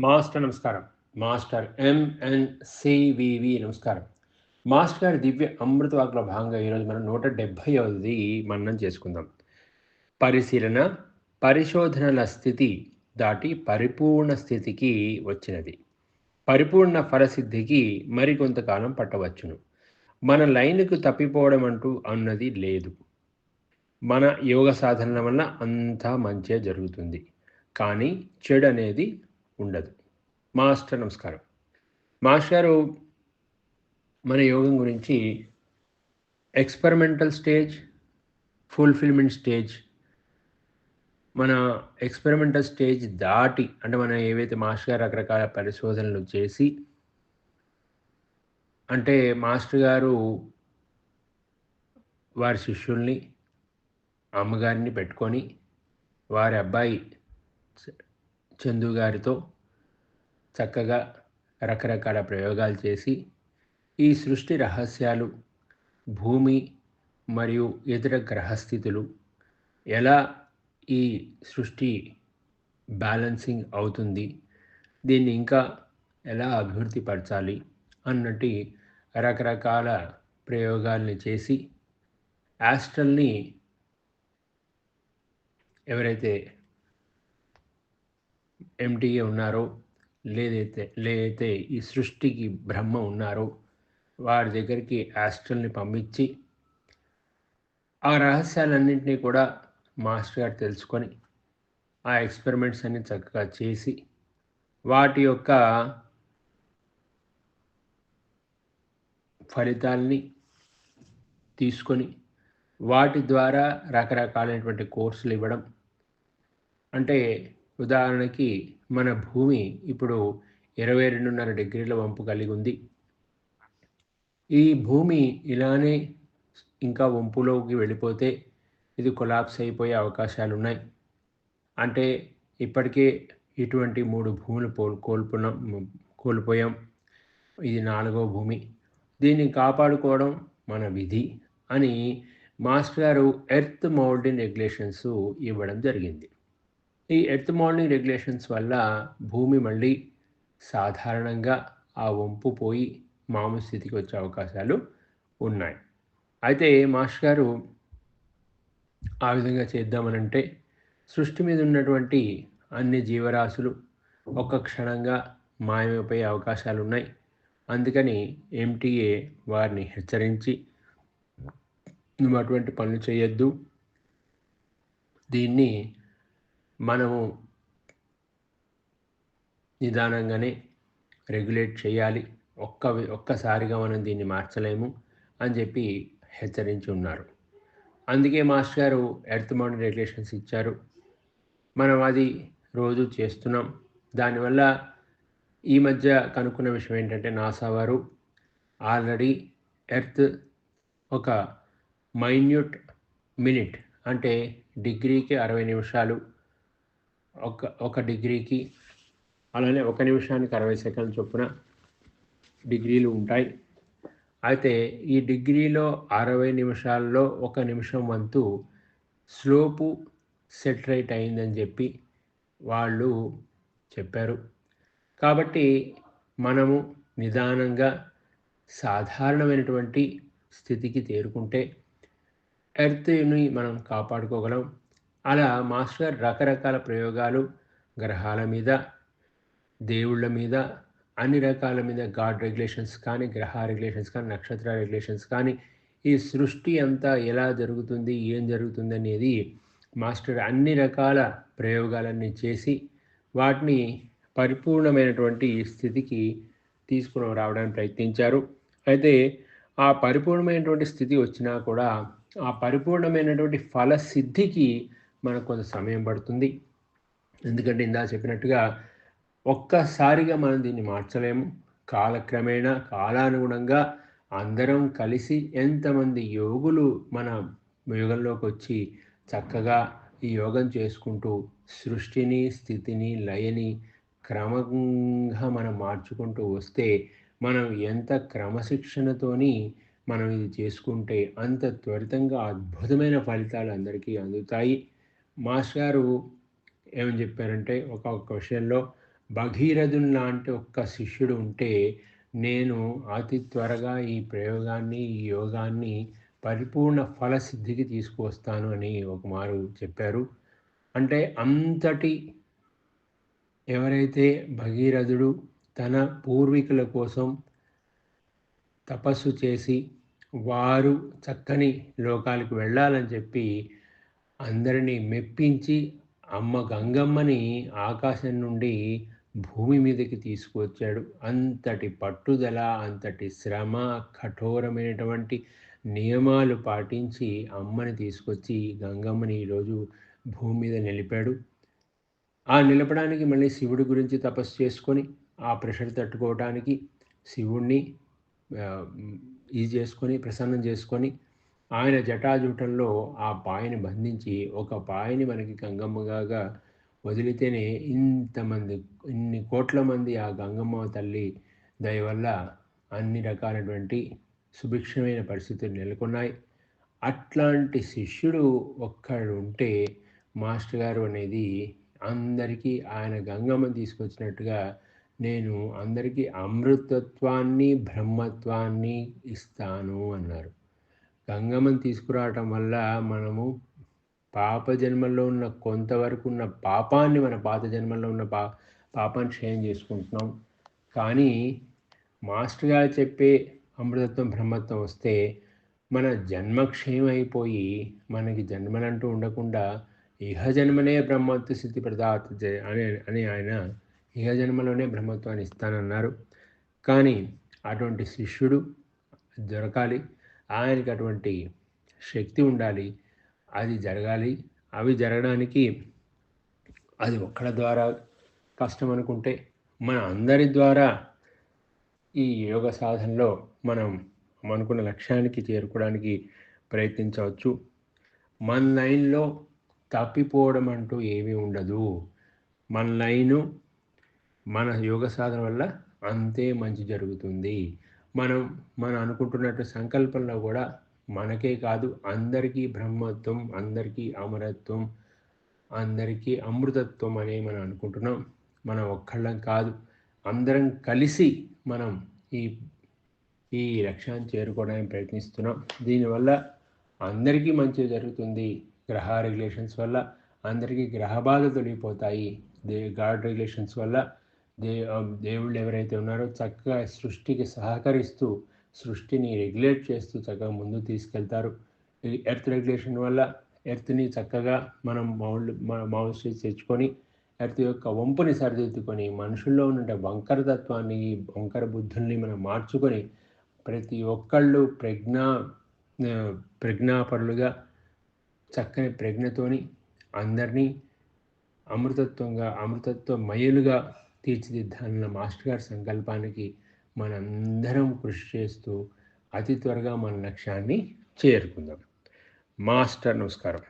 Master నమస్కారం. Master ఎంఎన్సివివి నమస్కారం. Master గారి దివ్య అమృత వాక్కులో భాగంగా ఈరోజు మనం 170ది మననం చేసుకుందాం. పరిశీలన, పరిశోధనల స్థితి దాటి పరిపూర్ణ స్థితికి వచ్చినది. పరిపూర్ణ ఫలసిద్ధికి మరికొంతకాలం పట్టవచ్చును. మన లైన్కు తప్పిపోవడం అంటూ అన్నది లేదు. మన యోగ సాధనల వల్ల అంతా మంచే జరుగుతుంది, కానీ చెడు అనేది ఉండదు. మాస్టర్ నమస్కారం. మాస్టర్ గారు మన యోగం గురించి ఎక్స్పెరిమెంటల్ స్టేజ్, ఫుల్ఫిల్మెంట్ స్టేజ్, మన ఎక్స్పెరిమెంటల్ స్టేజ్ దాటి అంటే మనం ఏవైతే మాస్టర్ గారు రకరకాల పరిశోధనలు చేసి, అంటే మాస్టర్ గారు వారి శిష్యుల్ని, అమ్మగారిని పెట్టుకొని వారి అబ్బాయి చందు గారితో చక్కగా రకరకాల ప్రయోగాలు చేసి ఈ సృష్టి రహస్యాలు, భూమి మరియు ఇతర గ్రహస్థితులు ఎలా ఈ సృష్టి బ్యాలెన్సింగ్ అవుతుంది, దీన్ని ఇంకా ఎలా అభివృద్ధి పరచాలి అన్నట్టు రకరకాల ప్రయోగాల్ని చేసి యాస్ట్రల్ని ఎవరైతే ఎంటీఏ ఉన్నారో లేదైతే ఈ సృష్టికి బ్రహ్మ ఉన్నారో వారి దగ్గరికి యాస్ట్రల్ని పంపించి ఆ రహస్యాలన్నింటినీ కూడా మాస్టర్ గారు తెలుసుకొని ఆ ఎక్స్పెరిమెంట్స్ అన్ని చక్కగా చేసి వాటి యొక్క ఫలితాల్ని తీసుకొని వాటి ద్వారా రకరకాలైనటువంటి కోర్సులు ఇవ్వడం. అంటే ఉదాహరణకి మన భూమి ఇప్పుడు 22.5 డిగ్రీల వంపు కలిగి ఉంది. ఈ భూమి ఇలానే ఇంకా వంపులోకి వెళ్ళిపోతే ఇది కొలాప్స్ అయిపోయే అవకాశాలు ఉన్నాయి. అంటే ఇప్పటికే ఇటువంటి 3 భూములు కోల్పోయాం. ఇది 4వ భూమి. దీన్ని కాపాడుకోవడం మన విధి అని మాస్టర్ గారు ఎర్త్ మౌల్డింగ్ రెగ్యులేషన్స్ ఇవ్వడం జరిగింది. ఈ ఎర్త్ మౌల్డింగ్ రెగ్యులేషన్స్ వల్ల భూమి మళ్ళీ సాధారణంగా ఆ వంపు పోయి మామూలు స్థితికి వచ్చే అవకాశాలు ఉన్నాయి. అయితే మాస్టర్ గారు ఆ విధంగా చేద్దామనంటే సృష్టి మీద ఉన్నటువంటి అన్ని జీవరాశులు ఒక్క క్షణంగా మాయమైపోయే అవకాశాలు ఉన్నాయి. అందుకని ఎంటీఏ వారిని హెచ్చరించి, నువ్వు అటువంటి పనులు చేయొద్దు, దీన్ని మనము నిదానంగానే రెగ్యులేట్ చేయాలి, ఒక్కసారిగా మనం దీన్ని మార్చలేము అని చెప్పి హెచ్చరించి ఉన్నారు. అందుకే మాస్టర్ గారు ఎర్త్ మౌల్డింగ్ రెగ్యులేషన్స్ ఇచ్చారు. మనం అది రోజు చేస్తున్నాం. దానివల్ల ఈ మధ్య కనుక్కున్న విషయం ఏంటంటే నాసా వారు ఆల్రెడీ ఎర్త్ ఒక మైన్యూట్ మినిట్ అంటే డిగ్రీకి 60 నిమిషాలు, ఒక డిగ్రీకి అలానే 1 నిమిషానికి 60 సెకండ్ల చొప్పున డిగ్రీలు ఉంటాయి. అయితే ఈ డిగ్రీలో 60 నిమిషాల్లో 1 నిమిషం వంతు స్లోపు సెటరేట్ అయిందని చెప్పి వాళ్ళు చెప్పారు. కాబట్టి మనము నిదానంగా సాధారణమైనటువంటి స్థితికి చేరుకుంటే ఎర్త్ని మనం కాపాడుకోగలం. అలా మాస్టర్ రకరకాల ప్రయోగాలు గ్రహాల మీద, దేవుళ్ళ మీద, అన్ని రకాల మీద, గాడ్ రెగ్యులేషన్స్ కానీ, గ్రహ రెగ్యులేషన్స్ కానీ, నక్షత్ర రెగ్యులేషన్స్ కానీ, ఈ సృష్టి అంతా ఎలా జరుగుతుంది, ఏం జరుగుతుంది అనేది మాస్టర్ అన్ని రకాల ప్రయోగాలన్నీ చేసి వాటిని పరిపూర్ణమైనటువంటి స్థితికి తీసుకుని రావడానికి ప్రయత్నించారు. అయితే ఆ పరిపూర్ణమైనటువంటి స్థితి వచ్చినా కూడా ఆ పరిపూర్ణమైనటువంటి ఫలసిద్ధికి మనకు కొంత సమయం పడుతుంది. ఎందుకంటే ఇందా చెప్పినట్టుగా ఒక్కసారిగా మనం దీన్ని మార్చలేము. కాలక్రమేణా కాలానుగుణంగా అందరం కలిసి ఎంతమంది యోగులు మన యుగంలోకి వచ్చి చక్కగా ఈ యోగం చేసుకుంటూ సృష్టిని, స్థితిని, లయని క్రమంగా మనం మార్చుకుంటూ వస్తే మనం ఎంత క్రమశిక్షణతోని మనం ఇది చేసుకుంటే అంత త్వరితంగా అద్భుతమైన ఫలితాలు అందరికీ అందుతాయి. మాస్టర్ గారు ఏమని చెప్పారంటే ఒక్కొక్క విషయంలో భగీరథుని లాంటి ఒక్క శిష్యుడు ఉంటే నేను అతి త్వరగా ఈ ప్రయోగాన్ని, ఈ యోగాన్ని పరిపూర్ణ ఫలసిద్ధికి తీసుకువస్తాను అని ఒకమారు చెప్పారు. అంటే అంతటి ఎవరైతే భగీరథుడు తన పూర్వీకుల కోసం తపస్సు చేసి వారు చక్కని లోకాలకు వెళ్ళాలని చెప్పి అందరినీ మెప్పించి అమ్మ గంగమ్మని ఆకాశం నుండి భూమి మీదకి తీసుకువచ్చాడు. అంతటి పట్టుదల, అంతటి శ్రమ, కఠోరమైనటువంటి నియమాలు పాటించి అమ్మని తీసుకొచ్చి గంగమ్మని ఈరోజు భూమి మీద నిలిపాడు. ఆ నిలపడానికి మళ్ళీ శివుడి గురించి తపస్సు చేసుకొని ఆ ప్రెషర్ తట్టుకోవడానికి శివుణ్ణి ఇది చేసుకొని ప్రసన్నం చేసుకొని ఆయన జటాజూటంలో ఆ పాయని బంధించి ఒక పాయని మనకి గంగమ్మగా వదిలితేనే ఇంతమంది ఇన్ని కోట్ల మంది ఆ గంగమ్మ తల్లి దయ వల్ల అన్ని రకాలైనటువంటి సుభిక్షమైన పరిస్థితులు నెలకొన్నాయి. అట్లాంటి శిష్యుడు ఒక్కడు ఉంటే మాస్టర్ గారు అనేది అందరికీ ఆయన గంగమ్మని తీసుకొచ్చినట్టుగా నేను అందరికీ అమృతత్వాన్ని బ్రహ్మత్వాన్ని ఇస్తాను అన్నారు. గంగమ్మని తీసుకురావటం వల్ల మనము పాప జన్మల్లో ఉన్న కొంతవరకు ఉన్న పాపాన్ని మన పాత జన్మల్లో ఉన్న పాపాన్ని క్షయం చేసుకుంటున్నాం. కానీ మాస్టర్ గారు చెప్పే అమృతత్వం బ్రహ్మత్వం వస్తే మన జన్మక్షయం అయిపోయి మనకి జన్మలంటూ ఉండకుండా ఇహ జన్మనే బ్రహ్మత్వ స్థితి ప్రదాత అని ఆయన ఇహ జన్మలోనే బ్రహ్మత్వాన్ని ఇస్తానన్నారు. కానీ అటువంటి శిష్యుడు దొరకాలి, ఆయనకి అటువంటి శక్తి ఉండాలి, అది జరగాలి. అవి జరగడానికి అది ఒక్కడి ద్వారా కష్టం అనుకుంటే మన అందరి ద్వారా ఈ యోగ సాధనలో మనం అనుకున్న లక్ష్యానికి చేరుకోవడానికి ప్రయత్నించవచ్చు. మన లైన్లో తప్పిపోవడం అంటూ ఏమీ ఉండదు. మన లైను మన యోగ సాధన వల్ల అంతే మంచి జరుగుతుంది. మనం అనుకుంటున్నట్టు సంకల్పంలో కూడా మనకే కాదు అందరికీ బ్రహ్మత్వం, అందరికీ అమరత్వం, అందరికీ అమృతత్వం అనే మనం అనుకుంటున్నాం. మనం ఒక్కళ్ళం కాదు, అందరం కలిసి మనం ఈ లక్ష్యాన్ని చేరుకోవడానికి ప్రయత్నిస్తున్నాం. దీనివల్ల అందరికీ మంచి జరుగుతుంది. గ్రహ రెగ్యులేషన్స్ వల్ల అందరికీ గ్రహ బాధలు తొలగిపోతాయి. గాడ్ రెగ్యులేషన్స్ వల్ల దేవుళ్ళు ఎవరైతే ఉన్నారో చక్కగా సృష్టికి సహకరిస్తూ సృష్టిని రెగ్యులేట్ చేస్తూ చక్కగా ముందుకు తీసుకెళ్తారు. ఈ ఎర్త్ రెగ్యులేషన్ వల్ల ఎర్త్ని చక్కగా మనం మౌల్డ్ తెచ్చుకొని ఎర్త్ యొక్క వంపుని సరిదిద్దుకొని మనుషుల్లో ఉన్న వంకరతత్వాన్ని, వంకర బుద్ధుల్ని మనం మార్చుకొని ప్రతి ఒక్కళ్ళు ప్రజ్ఞాపరులుగా చక్కని ప్రజ్ఞతోని అందరినీ అమృతత్వమయులుగా తీర్చిదిద్దాలన్న మాస్టర్ గారి సంకల్పానికి మనందరం కృషి చేస్తూ అతి త్వరగా మన లక్ష్యాన్ని చేరుకుందాం. మాస్టర్ నమస్కారం.